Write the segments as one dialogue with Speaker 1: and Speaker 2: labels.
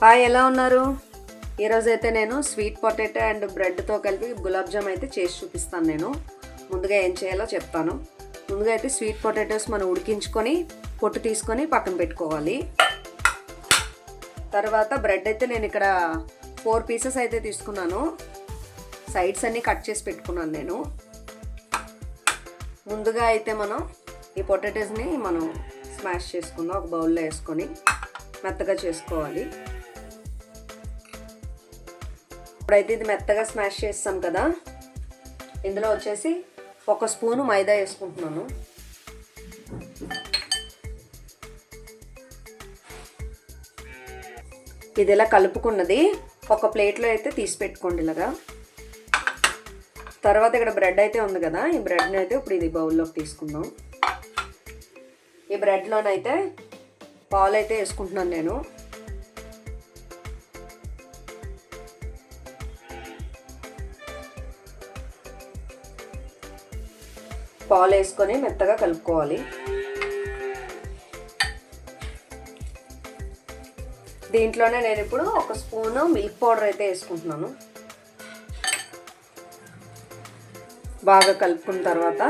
Speaker 1: Hi, ఎలా ఉన్నారు? ఈరోజైతే నేను స్వీట్ పొటాటో అండ్ బ్రెడ్తో కలిపి గులాబ్ జామ్ అయితే చేసి చూపిస్తాను. నేను ముందుగా ఏం చేయాలో చెప్తాను. ముందుగా అయితే స్వీట్ పొటాటోస్ మనం ఉడికించుకొని పొట్టు తీసుకొని పక్కన పెట్టుకోవాలి. తర్వాత బ్రెడ్ అయితే నేను ఇక్కడ 4 పీసెస్ అయితే తీసుకున్నాను. సైడ్స్ అన్నీ కట్ చేసి పెట్టుకున్నాను నేను. ముందుగా అయితే మనం ఈ పొటాటోస్ని మనం స్మాష్ చేసుకుందాం. ఒక బౌల్లో వేసుకొని మెత్తగా చేసుకోవాలి. ఇప్పుడైతే ఇది మెత్తగా స్మాష్ చేస్తాం కదా, ఇందులో వచ్చేసి 1 స్పూను మైదా వేసుకుంటున్నాను. ఇది ఇలా కలుపుకున్నది ఒక ప్లేట్లో అయితే తీసి పెట్టుకోండి ఇలాగా. తర్వాత ఇక్కడ బ్రెడ్ అయితే ఉంది కదా, ఈ బ్రెడ్ని అయితే ఇప్పుడు ఇది బౌల్లోకి తీసుకుందాం. ఈ బ్రెడ్లోనైతే పాలు అయితే వేసుకుంటున్నాను నేను. పాలు వేసుకొని మెత్తగా కలుపుకోవాలి. దీంట్లోనే నేను ఇప్పుడు 1 స్పూను మిల్క్ పౌడర్ అయితే వేసుకుంటున్నాను. బాగా కలుపుకున్న తర్వాత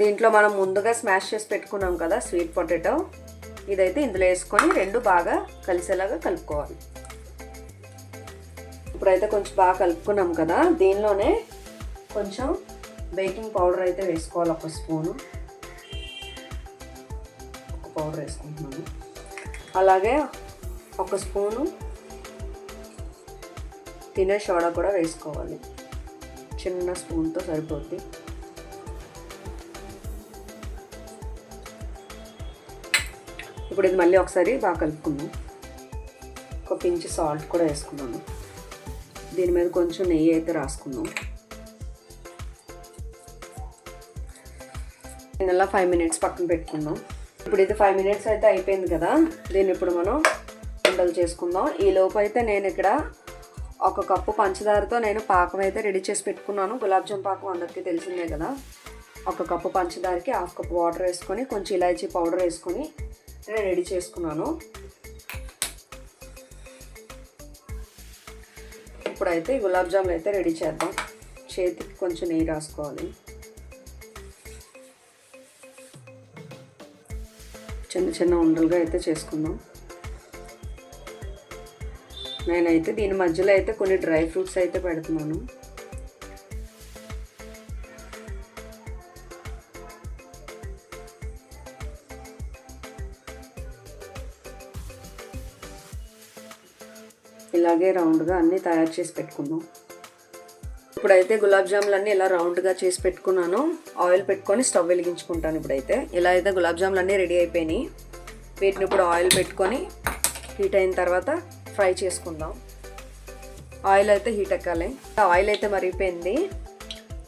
Speaker 1: దీంట్లో మనం ముందుగా స్మాష్ చేసి పెట్టుకున్నాం కదా స్వీట్ పొటాటో, ఇదైతే ఇందులో వేసుకొని 2 బాగా కలిసేలాగా కలుపుకోవాలి. ఇప్పుడైతే కొంచెం బాగా కలుపుకున్నాం కదా, దీనిలోనే కొంచెం బేకింగ్ పౌడర్ అయితే వేసుకోవాలి. 1 స్పూను పౌడర్ వేసుకుంటున్నాను. అలాగే 1 స్పూను తినే సోడా కూడా వేసుకోవాలి. చిన్న స్పూన్తో సరిపోద్ది. ఇప్పుడు ఇది మళ్ళీ ఒకసారి బాగా కలుపుకుందాం. 1 పించ్ సాల్ట్ కూడా వేసుకున్నాను. దీని మీద కొంచెం నెయ్యి అయితే రాసుకుందాం. ఇలా 5 మినిట్స్ పక్కన పెట్టుకుందాం. ఇప్పుడు ఇది 5 మినిట్స్ అయితే అయిపోయింది కదా, దీన్ని ఇప్పుడు మనం ఉండలు చేసుకుందాం. ఈ లోపు అయితే నేను ఇక్కడ 1 కప్పు పంచదారతో నేను పాకం అయితే రెడీ చేసి పెట్టుకున్నాను. గులాబ్ జామ్ పాకం అందరికీ తెలిసిందే కదా. 1 కప్పు పంచదారకి 1/2 కప్పు వాటర్ వేసుకొని కొంచెం ఇలాచీ పౌడర్ వేసుకొని నేను రెడీ చేసుకున్నాను. ఇప్పుడైతే గులాబ్ జాములు అయితే రెడీ చేద్దాం. చేతికి కొంచెం నెయ్యి రాసుకోవాలి. చిన్న చిన్న ఉండలుగా అయితే చేసుకుందాం. నేనైతే దీని మధ్యలో అయితే కొన్ని డ్రై ఫ్రూట్స్ అయితే పెడుతున్నాను. ఇలాగే రౌండ్గా అన్నీ తయారు చేసి పెట్టుకుందాం. ఇప్పుడైతే గులాబ్ జాములు అన్నీ ఇలా రౌండ్గా చేసి పెట్టుకున్నాను. ఆయిల్ పెట్టుకొని స్టవ్ వెలిగించుకుంటాను. ఇప్పుడైతే ఇలా అయితే గులాబ్ జాములు అన్నీ రెడీ అయిపోయినాయి. వీటిని ఇప్పుడు ఆయిల్ పెట్టుకొని హీట్ అయిన తర్వాత ఫ్రై చేసుకుందాం. ఆయిల్ అయితే హీట్ ఎక్కాలి. ఆయిల్ అయితే మరిగిపోయింది.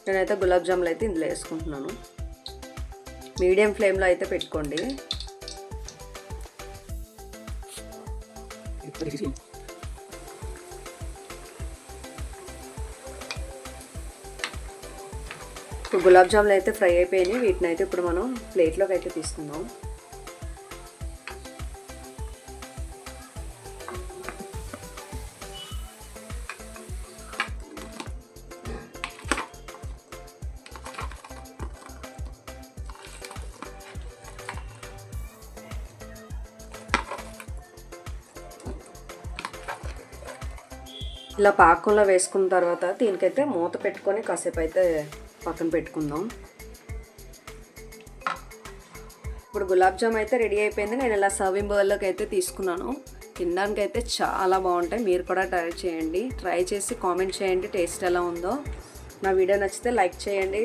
Speaker 1: నేనైతే గులాబ్ జాములు అయితే ఇందులో వేసుకుంటున్నాను. మీడియం ఫ్లేమ్లో అయితే పెట్టుకోండి. ఇప్పుడు గులాబ్ జాములు అయితే ఫ్రై అయిపోయినాయి. వీటిని అయితే ఇప్పుడు మనం ప్లేట్లోకి అయితే తీసుకుందాం. ఇలా పాకంలో వేసుకున్న తర్వాత దీనికైతే మూత పెట్టుకొని కాసేపు అయితే పక్కన పెట్టుకుందాం. ఇప్పుడు గులాబ్ జామ్ అయితే రెడీ అయిపోయింది. నేను ఇలా సర్వింగ్ బౌల్లోకి అయితే తీసుకున్నాను. తినడానికి అయితే చాలా బాగుంటాయి. మీరు కూడా ట్రై చేయండి. ట్రై చేసి కామెంట్ చేయండి టేస్ట్ ఎలా ఉందో. నా వీడియో నచ్చితే లైక్ చేయండి.